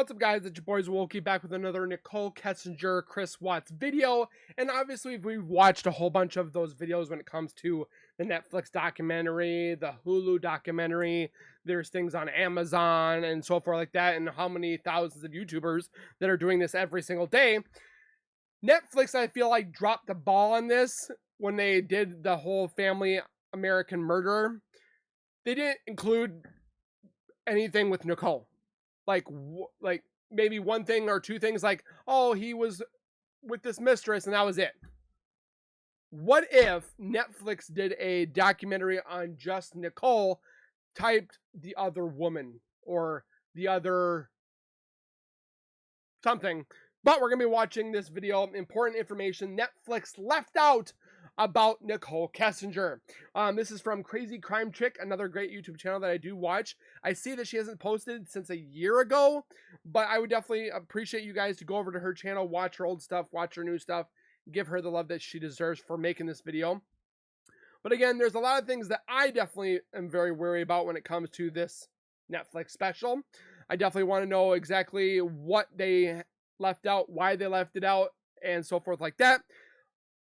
What's up, guys? It's your boys Wokey back with another Nicole Kessinger, Chris Watts video. And obviously, we've watched a whole bunch of those videos when it comes to the Netflix documentary, the Hulu documentary. There's things on Amazon and so forth like that, and how many thousands of YouTubers that are doing this every single day. Netflix, I feel like, dropped the ball on this when they did the whole family American murder. They didn't include anything with Nicole. Like maybe one thing or two things, like, oh, he was with this mistress and that was it. What if Netflix did a documentary on just Nicole, typed the other woman or the other something? But we're going to be watching this video. Important information Netflix left out about Nichol Kessinger. This is from Crazy Crime Chick, another great YouTube channel that I do watch. I see that she hasn't posted since a year ago, but I would definitely appreciate you guys to go over to her channel, watch her old stuff, watch her new stuff, give her the love that she deserves for making this video. But again, there's a lot of things that I definitely am very wary about when it comes to this Netflix special. I definitely want to know exactly what they left out, why they left it out, and so forth like that.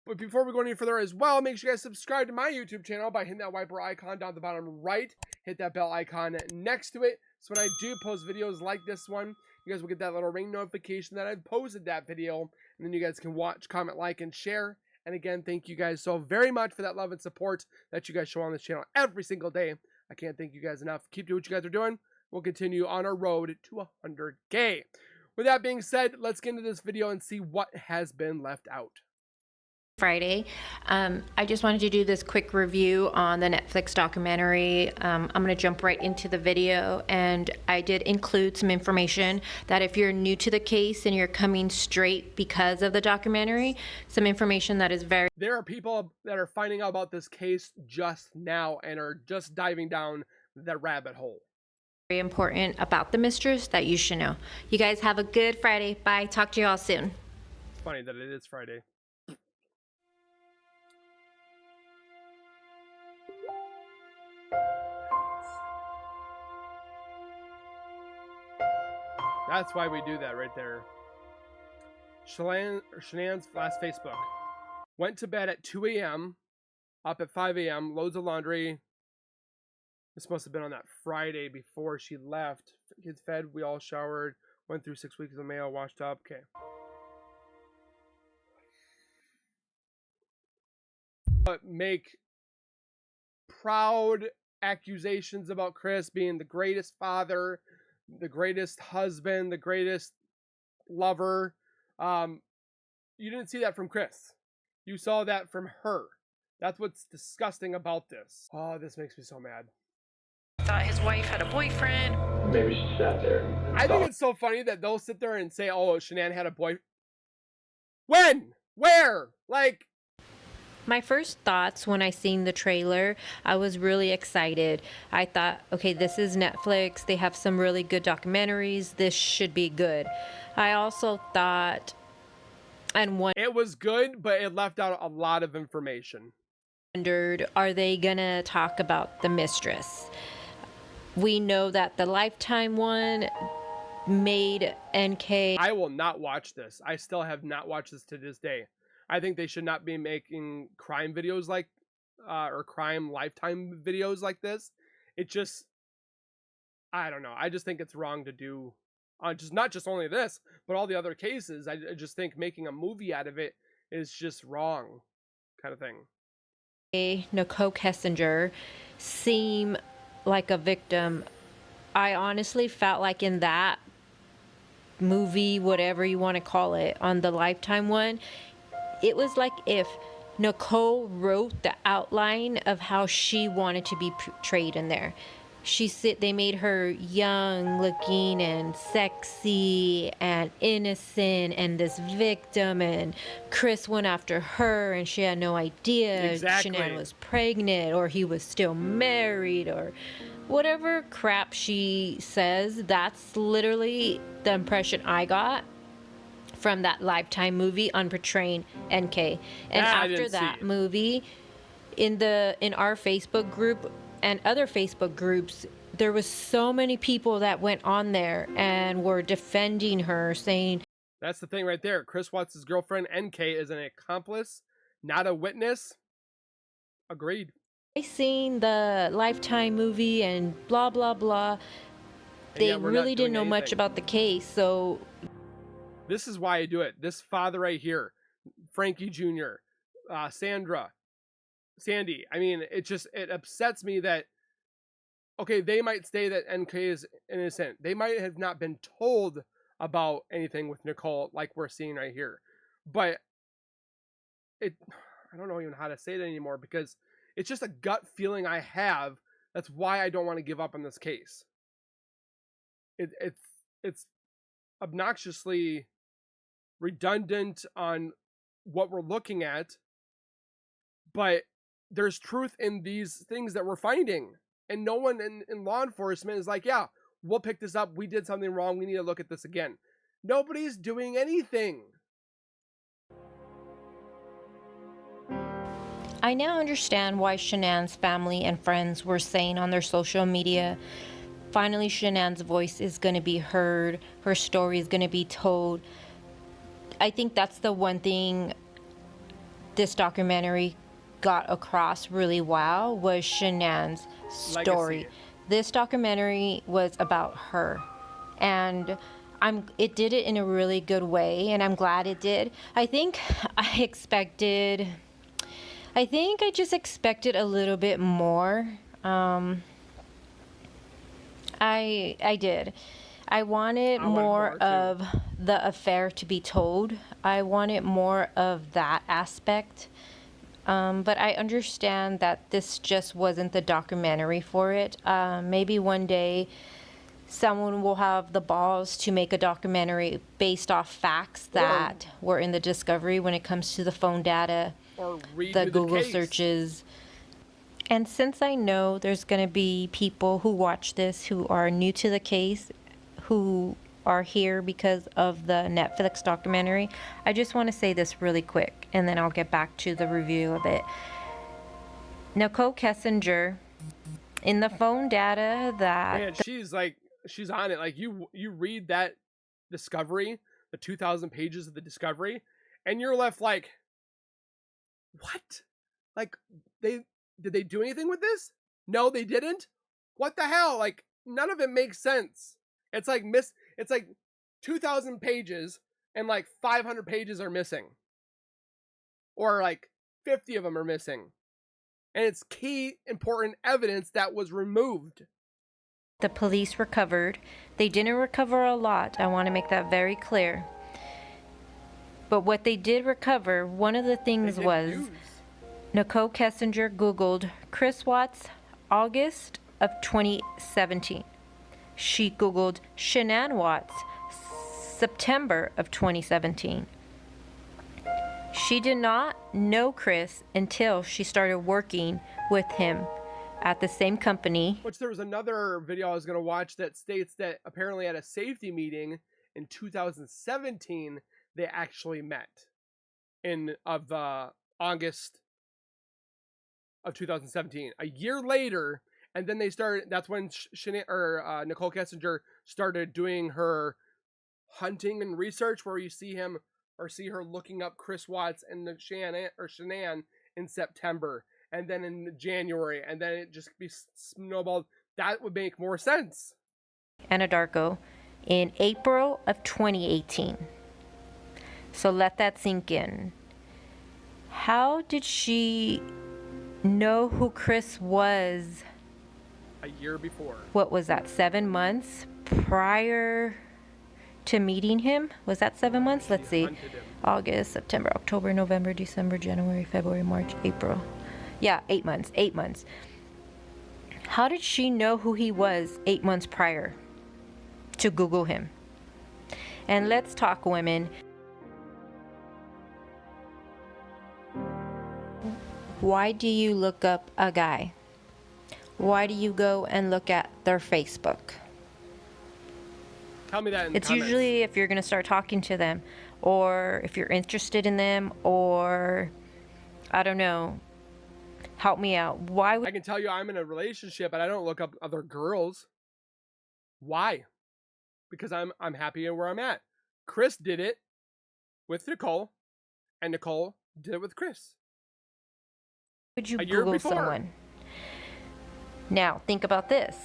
But before we go any further as well, make sure you guys subscribe to my YouTube channel by hitting that wiper icon down at the bottom right. Hit that bell icon next to it. So when I do post videos like this one, you guys will get that little ring notification that I've posted that video. And then you guys can watch, comment, like, and share. And again, thank you guys so very much for that love and support that you guys show on this channel every single day. I can't thank you guys enough. Keep doing what you guys are doing. We'll continue on our road to 100K. With that being said, let's get into this video and see what has been left out. Friday. I just wanted to do this quick review on the Netflix documentary. I'm going to jump right into the video, and I did include some information that if you're new to the case and you're coming straight because of the documentary, some information that is very... There are people that are finding out about this case just now and are just diving down the rabbit hole. Very important about the Mistress that you should know. You guys have a good Friday. Bye. Talk to you all soon. It's funny that it is Friday. That's why we do that right there. Shannan's last Facebook. Went to bed at 2 a.m. Up at 5 a.m. Loads of laundry. This must have been on that Friday before she left. Kids fed. We all showered. Went through 6 weeks of mail. Washed up. Okay. But make proud accusations about Chris being the greatest father, the greatest husband, the greatest lover. You didn't see that from Chris. You saw that from her. That's what's disgusting about this. Oh, this makes me so mad. Thought his wife had a boyfriend. Maybe she sat there. I think it's so funny that they'll sit there and say, oh, Shannan had a boyfriend. When? Where? Like... My first thoughts when I seen the trailer, I was really excited. I thought, okay, this is Netflix. They have some really good documentaries. This should be good. I also thought, it was good, but it left out a lot of information. Wondered, are they gonna talk about the Mistress? We know that the Lifetime one made NK. I will not watch this. I still have not watched this to this day. I think they should not be making crime videos like, or crime Lifetime videos like this. It just, I don't know. I just think it's wrong to do, not just only this, but all the other cases. I just think making a movie out of it is just wrong, kind of thing. Nichol Kessinger seem like a victim. I honestly felt like in that movie, whatever you want to call it, on the Lifetime one, it was like if Nicole wrote the outline of how she wanted to be portrayed in there. They made her young looking and sexy and innocent and this victim, and Chris went after her and she had no idea Shannan was pregnant or he was still married or whatever crap she says. That's literally the impression I got from that Lifetime movie on portraying NK. And after that movie, in our Facebook group and other Facebook groups, there was so many people that went on there and were defending her, saying, That's the thing right there. Chris Watts' girlfriend, NK, is an accomplice, not a witness. Agreed. I seen the Lifetime movie and blah, blah, blah. And They yet we're not really didn't doing know much anything. about the case, so This is why I do it. This father right here, Frankie Jr., Sandra, Sandy. I mean, it upsets me that, okay, they might say that NK is innocent. They might have not been told about anything with Nicole like we're seeing right here. But I don't know even how to say it anymore, because it's just a gut feeling I have. That's why I don't want to give up on this case. It's obnoxiously redundant on what we're looking at, but there's truth in these things that we're finding, and no one in law enforcement is like, yeah, we'll pick this up, we did something wrong, we need to look at this again. Nobody's doing anything. I now understand why Shannan's family and friends were saying on their social media, finally Shannan's voice is going to be heard, her story is going to be told. I think that's the one thing this documentary got across really well, was Shannan's story. Legacy. This documentary was about her, and it did it in a really good way, and I'm glad it did. I think I just expected a little bit more. I did. I wanted more of the affair to be told. I wanted more of that aspect. But I understand that this just wasn't the documentary for it. Maybe one day someone will have the balls to make a documentary based off facts that were in the discovery when it comes to the phone data, Or the Google searches. And since I know there's going to be people who watch this who are new to the case, who are here because of the Netflix documentary, I just want to say this really quick, and then I'll get back to the review of it. Nicole Kessinger, in the phone data that... Man, she's on it. Like, you read that discovery, the 2,000 pages of the discovery, and you're left like, what? Like, did they do anything with this? No, they didn't. What the hell? Like, none of it makes sense. It's like 2,000 pages and like 500 pages are missing, or like 50 of them are missing, and it's key important evidence that was removed. The police recovered. They didn't recover a lot. I want to make that very clear. But what they did recover, one of the things was Nicole Kessinger Googled Chris Watts August of 2017. She Googled Shannan Watts September of 2017. She did not know Chris until she started working with him at the same company. Which, there was another video I was going to watch that states that apparently at a safety meeting in 2017, they actually met in August of 2017. A year later, and then they started. That's when Nicole Kessinger started doing her hunting and research, where you see him or see her looking up Chris Watts and the Shannan in September, and then in January, and then it just be snowballed. That would make more sense. Anadarko in April of 2018. So let that sink in. How did she know who Chris was? A year before. What was that, 7 months prior to meeting him? Was that 7 months? Let's see. August, September, October, November, December, January, February, March, April. Yeah, 8 months. 8 months. How did she know who he was 8 months prior to Google him? And let's talk, women. Why do you look up a guy? Why do you go and look at their Facebook? Tell me that in the It's comments. usually if you're going to start talking to them, or if you're interested in them, or I don't know, Help me out. Why I would can tell you I'm in a relationship, but I don't look up other girls. Why? Because I'm happy where I'm at. Chris did it with Nicole, and Nicole did it with Chris. you A year Google before. someone? Now, think about this.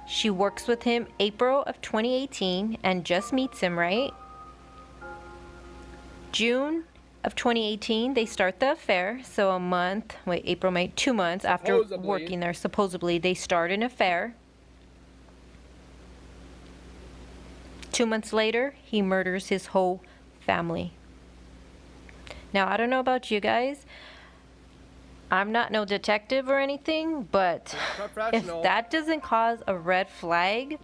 She works with him April of 2018 and just meets him, right? June of 2018, they start the affair. So a month, April, May, 2 months after Supposedly. working there, supposedly, they start an affair. 2 months later, he murders his whole family. Now, I don't know about you guys. I'm not no detective or anything, but if Professional. that doesn't cause a red flag,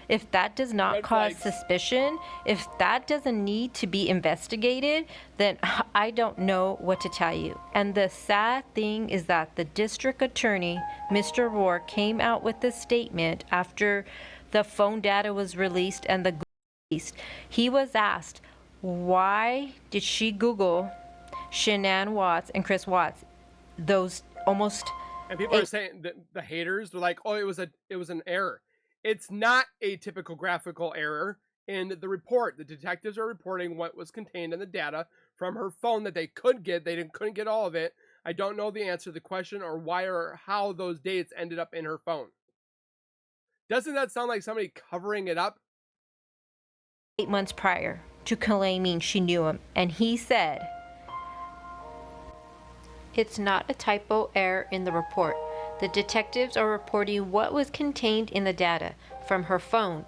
if that does not Red cause flags. suspicion, if that doesn't need to be investigated, then I don't know what to tell you. And the sad thing is that the district attorney, Mr. Rourke, came out with a statement after the phone data was released and the released. He was asked, why did she Google Shannan Watts and Chris Watts? Those almost And people are saying that the haters, they're like, oh, it was an error. It's not a typical graphical error in the report. The detectives are reporting what was contained in the data from her phone that they could get. They couldn't get all of it. I don't know the answer to the question or why or how those dates ended up in her phone. Doesn't that sound like somebody covering it up? 8 months prior to claiming she knew him, and he said, it's not a typo error in the report. The detectives are reporting what was contained in the data from her phone.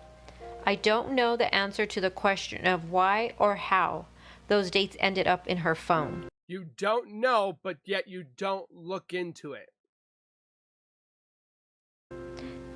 I don't know the answer to the question of why or how those dates ended up in her phone. You don't know, but yet you don't look into it.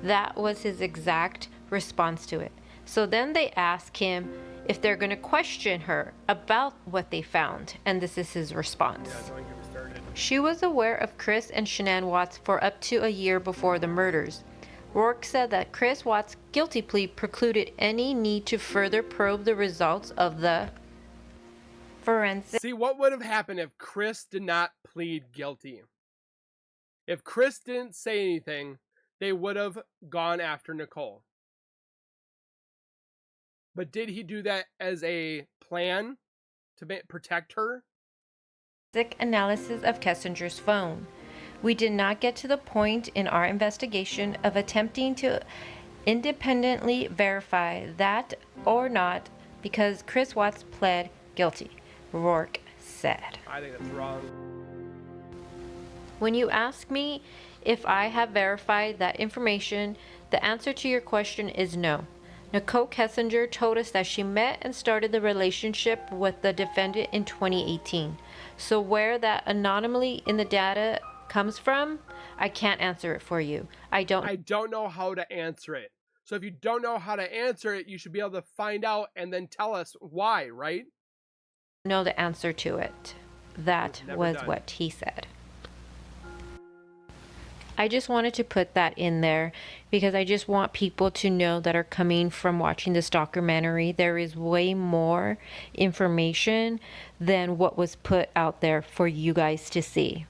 That was his exact response to it. So then they ask him if they're going to question her about what they found, and this is his response. Yeah, don't get me started. She was aware of Chris and Shannan Watts for up to a year before the murders. Rourke said that Chris Watts' guilty plea precluded any need to further probe the results of the forensic. See, what would have happened if Chris did not plead guilty? If Chris didn't say anything, they would have gone after Nicole. But did he do that as a plan to protect her? Analysis of Kessinger's phone. We did not get to the point in our investigation of attempting to independently verify that or not because Chris Watts pled guilty, Rourke said. I think that's wrong. When you ask me if I have verified that information, the answer to your question is no. Nicole Kessinger told us that she met and started the relationship with the defendant in 2018. So where that anomaly in the data comes from, I can't answer it for you. I don't know how to answer it. So if you don't know how to answer it, you should be able to find out and then tell us why, right? know the answer to it. That was done. what he said. I just wanted to put that in there because I just want people to know that are coming from watching this documentary, there is way more information than what was put out there for you guys to see.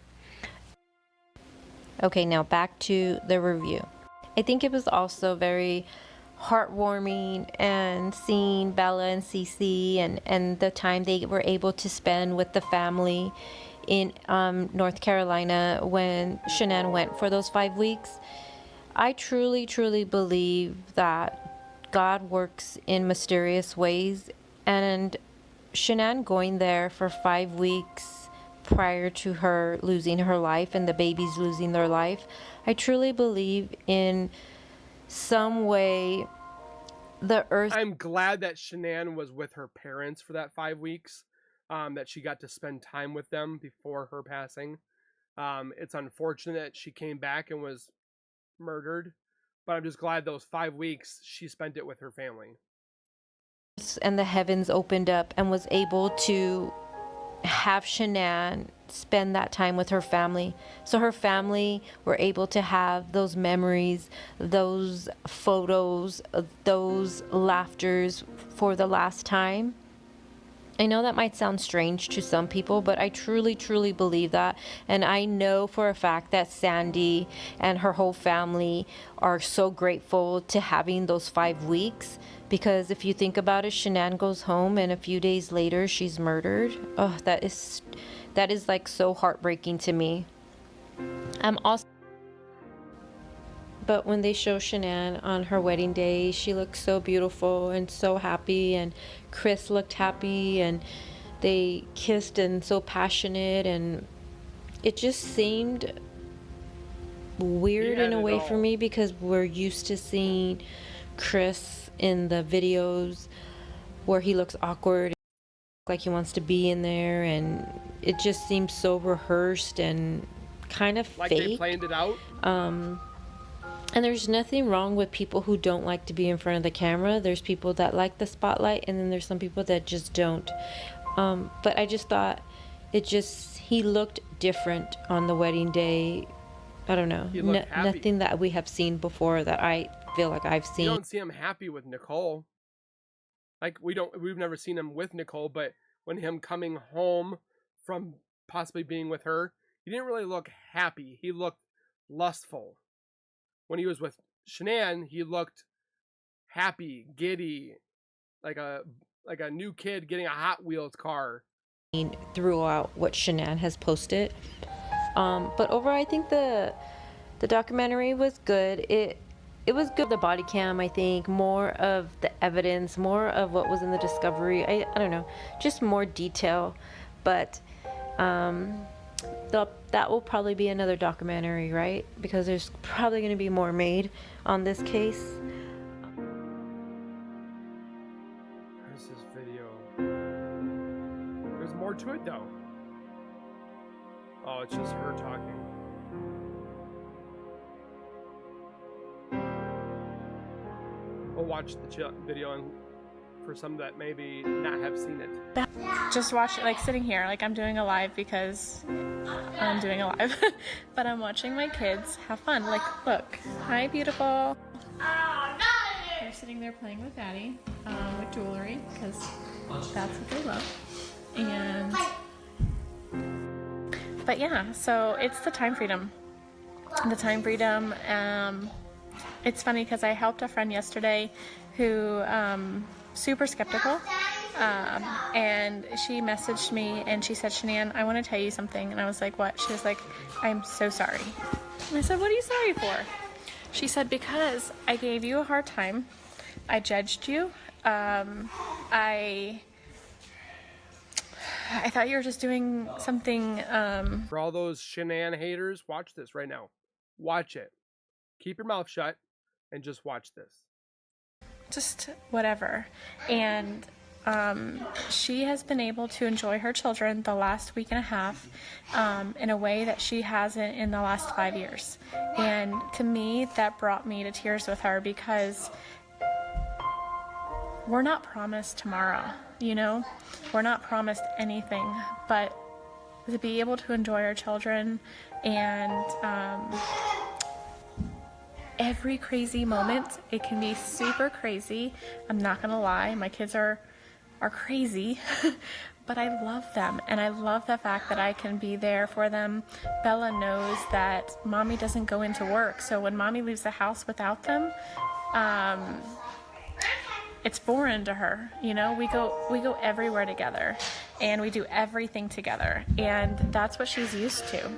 Okay, now back to the review. I think it was also very heartwarming and seeing Bella and Cece and the time they were able to spend with the family in North Carolina when Shannan went for those 5 weeks. I truly, truly believe that God works in mysterious ways, and Shannan going there for 5 weeks prior to her losing her life and the babies losing their life, I truly believe in some way the earth. I'm glad that Shannan was with her parents for that 5 weeks. That she got to spend time with them before her passing. It's unfortunate that she came back and was murdered, but I'm just glad those 5 weeks she spent it with her family. And the heavens opened up and was able to have Shannan spend that time with her family. So her family were able to have those memories, those photos, those laughters for the last time. I know that might sound strange to some people, but I truly, truly believe that. And I know for a fact that Sandy and her whole family are so grateful to having those 5 weeks. Because if you think about it, Shannan goes home and a few days later she's murdered. Oh, that is like so heartbreaking to me. I'm also... But when they show Shannan on her wedding day, she looked so beautiful and so happy, and Chris looked happy, and they kissed and so passionate, and it just seemed weird in a way for me, because we're used to seeing Chris in the videos where he looks awkward, like he wants to be in there, and it just seems so rehearsed and kind of like fake. They planned it out. And there's nothing wrong with people who don't like to be in front of the camera. There's people that like the spotlight, and then there's some people that just don't. But I just thought he looked different on the wedding day. I don't know. Nothing that we have seen before that I feel like I've seen. You don't see him happy with Nicole. Like, we've never seen him with Nicole, but when him coming home from possibly being with her, he didn't really look happy. He looked lustful. When he was with Shannan, he looked happy, giddy, like a new kid getting a Hot Wheels car. Throughout what Shannan has posted, but overall, I think the documentary was good. It was good. The body cam, I think, more of the evidence, more of what was in the discovery. I don't know, just more detail, but that will probably be another documentary, right? Because there's probably going to be more made on this case. There's this video. There's more to it, though. Oh, it's just her talking. We'll watch the video and for some that maybe not have seen it. Just watch it, like sitting here, like I'm doing a live because I'm doing a live, but I'm watching my kids have fun. Like, look, hi, beautiful. They're sitting there playing with Daddy, with jewelry, because that's what they love. And, but yeah, so it's the time freedom. The time freedom. It's funny because I helped a friend yesterday who, super skeptical, and she messaged me and she said, Shannan, I want to tell you something. And I was like, what? She was like, I'm so sorry. And I said, what are you sorry for? She said, because I gave you a hard time. I judged you. I thought you were just doing something. For all those Shannan haters, watch this right now. Watch it. Keep your mouth shut and just watch this. Just whatever. And she has been able to enjoy her children the last week and a half in a way that she hasn't in the last 5 years. And to me, that brought me to tears with her, because we're not promised tomorrow, you know? We're not promised anything, but to be able to enjoy our children and every crazy moment, it can be super crazy. I'm not gonna lie, my kids are crazy, but I love them, and I love the fact that I can be there for them. Bella knows that Mommy doesn't go into work, so when Mommy leaves the house without them, it's foreign to her, you know? We go everywhere together, and we do everything together, and that's what she's used to,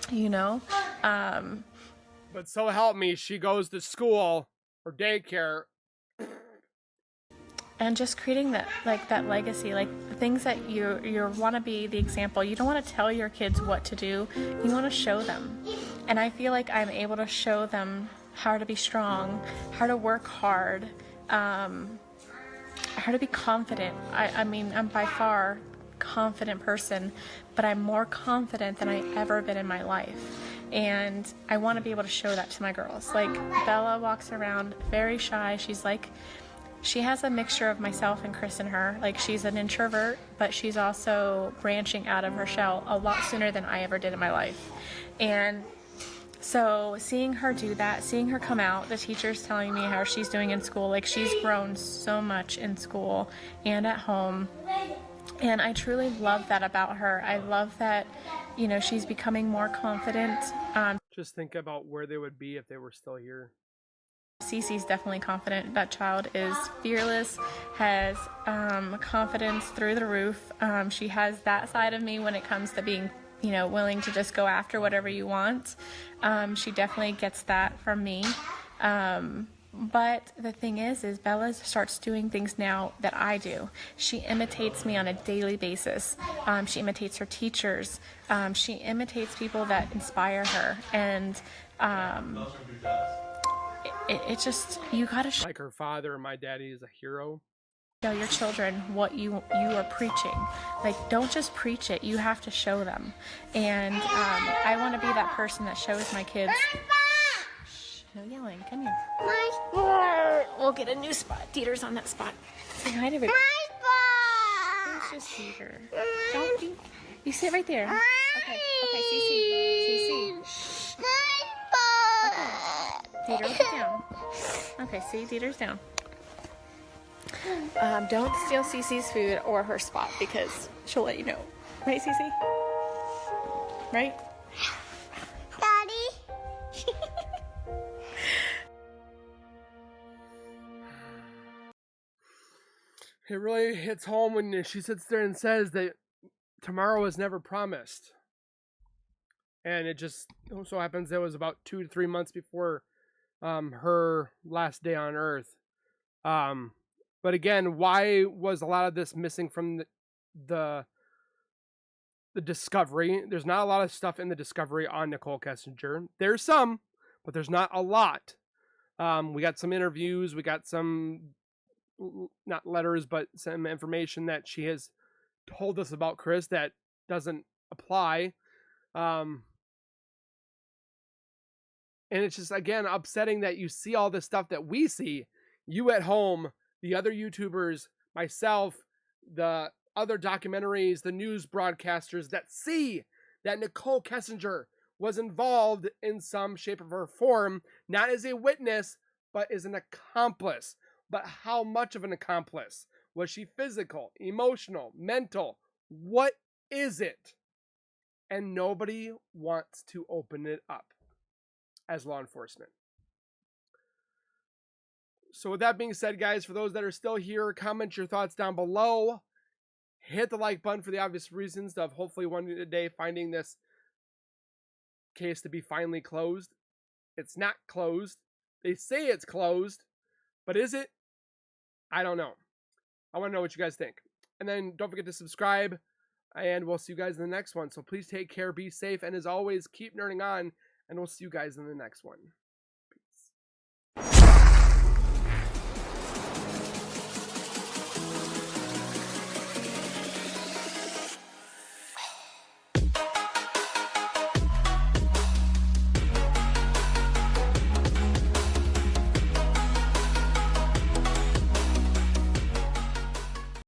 you know? But so help me, she goes to school or daycare. And just creating that legacy, like the things that you want to be the example. You don't want to tell your kids what to do. You want to show them. And I feel like I'm able to show them how to be strong, how to work hard, how to be confident. I mean, I'm by far a confident person, but I'm more confident than I ever been in my life. And I want to be able to show that to my girls. Like, Bella walks around very shy. She has a mixture of myself and Chris in her. Like, she's an introvert, but she's also branching out of her shell a lot sooner than I ever did in my life. And So seeing her do that, seeing her come out, the teacher's telling me how she's doing in school, like she's grown so much in school and at home. And I truly love that about her. I love that, you know, she's becoming more confident. Just think about where they would be if they were still here. Cece's definitely confident. That child is fearless, has confidence through the roof. She has that side of me when it comes to being, you know, willing to just go after whatever you want. She definitely gets that from me. But the thing is Bella starts doing things now that I do. She imitates me on a daily basis. She imitates her teachers. She imitates people that inspire her. And it just, you gotta Like her father, my daddy is a hero. show your children what you are preaching. Like, don't just preach it, you have to show them. And I want to be that person that shows my kids. Shh, no yelling, come here. We'll get a new spot. Dieter's on that spot. Say hi to everybody. It's just Dieter. Don't you sit right there. Okay, Cece. Shh. Okay. Dieter, sit down. Okay, see, Dieter's down. Don't steal Cece's food or her spot because she'll let you know. Right, Cece? Right? Daddy? It really hits home when she sits there and says that tomorrow is never promised. And it just so happens it was about 2 to 3 months before her last day on Earth. But again, why was a lot of this missing from the Discovery? There's not a lot of stuff in the Discovery on Nichol Kessinger. There's some, but there's not a lot. We got some interviews, we got some, not letters, but some information that she has told us about Chris that doesn't apply. And it's just, again, upsetting that you see all this stuff that we see, you at home, the other YouTubers, myself, the other documentaries, the news broadcasters that see that Nichol Kessinger was involved in some shape or form, not as a witness, but as an accomplice. But how much of an accomplice? Was she physical, emotional, mental? What is it? And nobody wants to open it up as law enforcement. So with that being said, guys, for those that are still here, comment your thoughts down below. Hit the like button for the obvious reasons of hopefully one day finding this case to be finally closed. It's not closed. They say it's closed, but is it? I don't know. I want to know what you guys think. And then don't forget to subscribe, and we'll see you guys in the next one. So please take care, be safe, and as always, keep nerding on, and we'll see you guys in the next one.